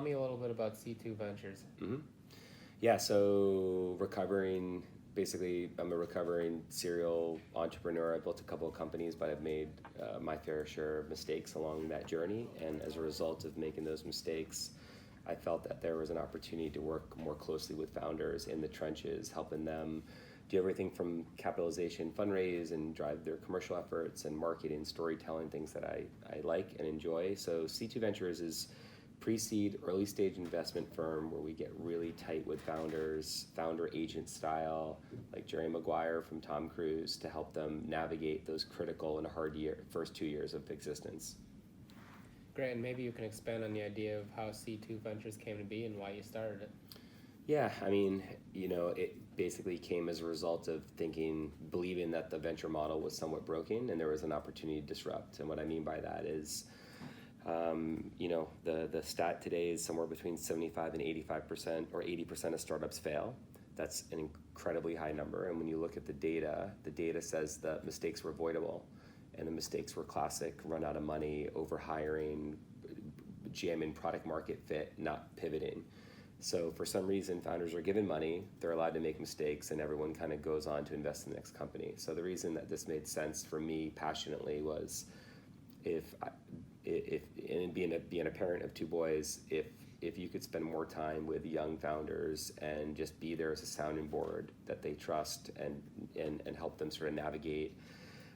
tell me a little bit about C2 Ventures. hmm Yeah, so basically, I'm a recovering serial entrepreneur. I built a couple of companies, but I've made my fair share of mistakes along that journey. And as a result of making those mistakes, I felt that there was an opportunity to work more closely with founders in the trenches, helping them do everything from capitalization, fundraise, and drive their commercial efforts and marketing, storytelling, things that I like and enjoy. So C2 Ventures is pre-seed, early stage investment firm where we get really tight with founders, founder agent style, like Jerry Maguire from Tom Cruise, to help them navigate those critical and hard first 2 years of existence. Great, and maybe you can expand on the idea of how C2 Ventures came to be and why you started it. Yeah, I mean, it basically came as a result of believing that the venture model was somewhat broken and there was an opportunity to disrupt. And what I mean by that is, the stat today is somewhere between 75 and 85% or 80% of startups fail. That's an incredibly high number. And when you look at the data says that mistakes were avoidable. And the mistakes were classic: run out of money, over hiring, jamming product market fit, not pivoting. So for some reason, founders are given money, they're allowed to make mistakes, and everyone kind of goes on to invest in the next company. So the reason that this made sense for me passionately was if and being a parent of two boys, if you could spend more time with young founders and just be there as a sounding board that they trust and help them sort of navigate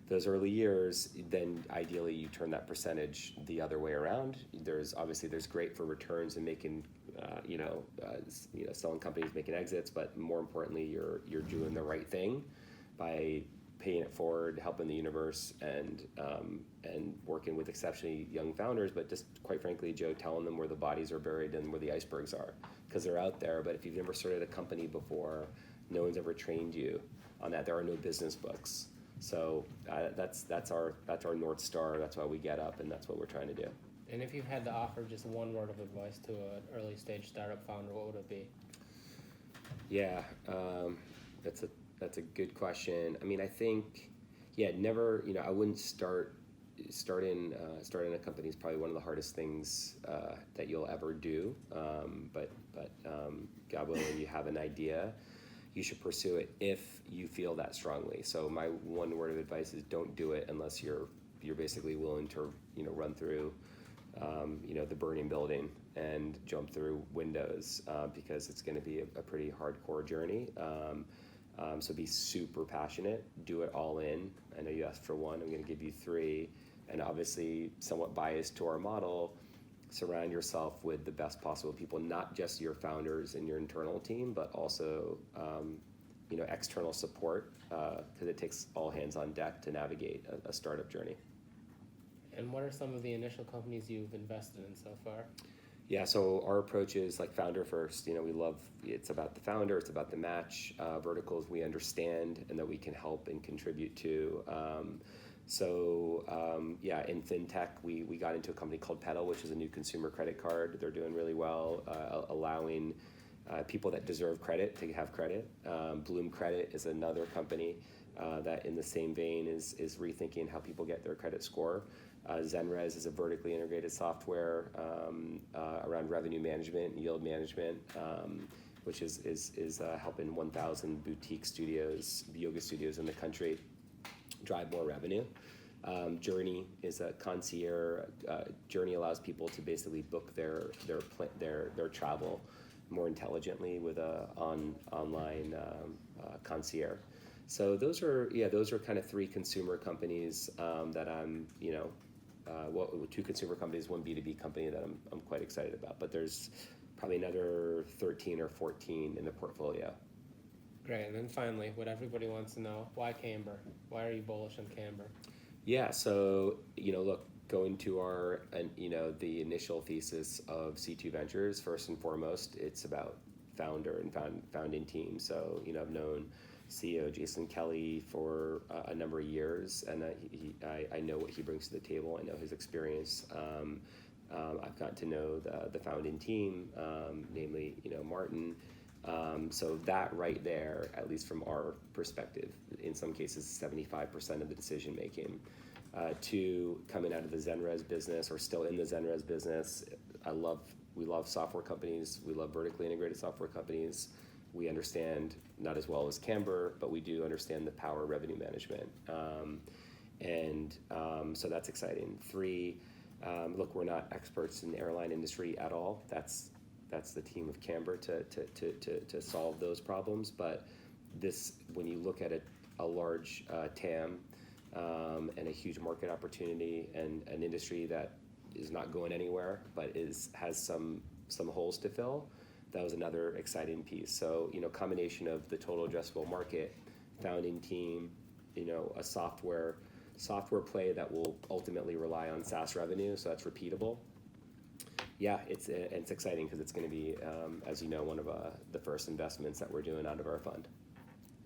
those early years, then ideally you turn that percentage the other way around. There's great for returns and making, selling companies, making exits, but more importantly, you're doing the right thing by paying it forward, helping the universe, and working with exceptionally young founders. But just quite frankly, Joe, telling them where the bodies are buried and where the icebergs are, because they're out there. But if you've never started a company before, no one's ever trained you on that. There are no business books. So that's our North Star. That's why we get up, and that's what we're trying to do. And if you had to offer just one word of advice to an early stage startup founder, what would it be? Yeah, that's a good question. I mean, I think, never. I wouldn't starting a company is probably one of the hardest things that you'll ever do. But God willing, you have an idea, you should pursue it if you feel that strongly. So my one word of advice is don't do it unless you're basically willing to run through the burning building and jump through windows, because it's going to be a pretty hardcore journey. So be super passionate, do it all in. I know you asked for one, I'm going to give you three. And obviously, somewhat biased to our model, surround yourself with the best possible people, not just your founders and your internal team, but also external support, because it takes all hands on deck to navigate a startup journey. And what are some of the initial companies you've invested in so far? Yeah, so our approach is like founder first. We love, it's about the founder, it's about the match, verticals we understand and that we can help and contribute to. In fintech, we got into a company called Petal, which is a new consumer credit card. They're doing really well, allowing people that deserve credit to have credit. Bloom Credit is another company that in the same vein is rethinking how people get their credit score. Zenrez is a vertically integrated software around revenue management and yield management, which is helping 1,000 boutique studios, yoga studios in the country drive more revenue. Journey is a concierge. Journey allows people to basically book their travel more intelligently with a online concierge. So those are kind of three consumer companies that I'm two consumer companies, one B2B company that I'm quite excited about. But there's probably another 13 or 14 in the portfolio. Great, and then finally, what everybody wants to know, why Camber? Why are you bullish on Camber? Yeah, so, look, going to the initial thesis of C2 Ventures, first and foremost, it's about founder and founding team. So, I've known CEO Jason Kelly for a number of years, and I know what he brings to the table. I know his experience. I've gotten to know the founding team, namely, Martin. So that right there, at least from our perspective, in some cases, 75% of the decision making. Two, coming out of the Zenrez business or still in the Zenrez business, I love We love software companies. We love vertically integrated software companies. We understand, not as well as Camber, but we do understand the power of revenue management. So that's exciting. 3, look, we're not experts in the airline industry at all. That's the team of Camber to solve those problems. But this, when you look at a large TAM and a huge market opportunity and an industry that is not going anywhere, but has some holes to fill, that was another exciting piece. So, combination of the total addressable market, founding team, a software play that will ultimately rely on SaaS revenue, so that's repeatable. Yeah, it's exciting because it's going to be, as you know, one of the first investments that we're doing out of our fund.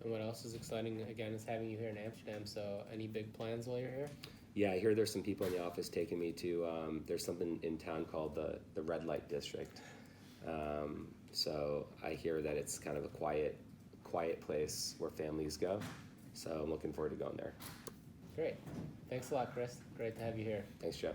And what else is exciting, again, is having you here in Amsterdam, so any big plans while you're here? Yeah, I hear there's some people in the office taking me to, there's something in town called the Red Light District. So I hear that it's kind of a quiet place where families go. So I'm looking forward to going there. Great. Thanks a lot, Chris. Great to have you here. Thanks, Joe.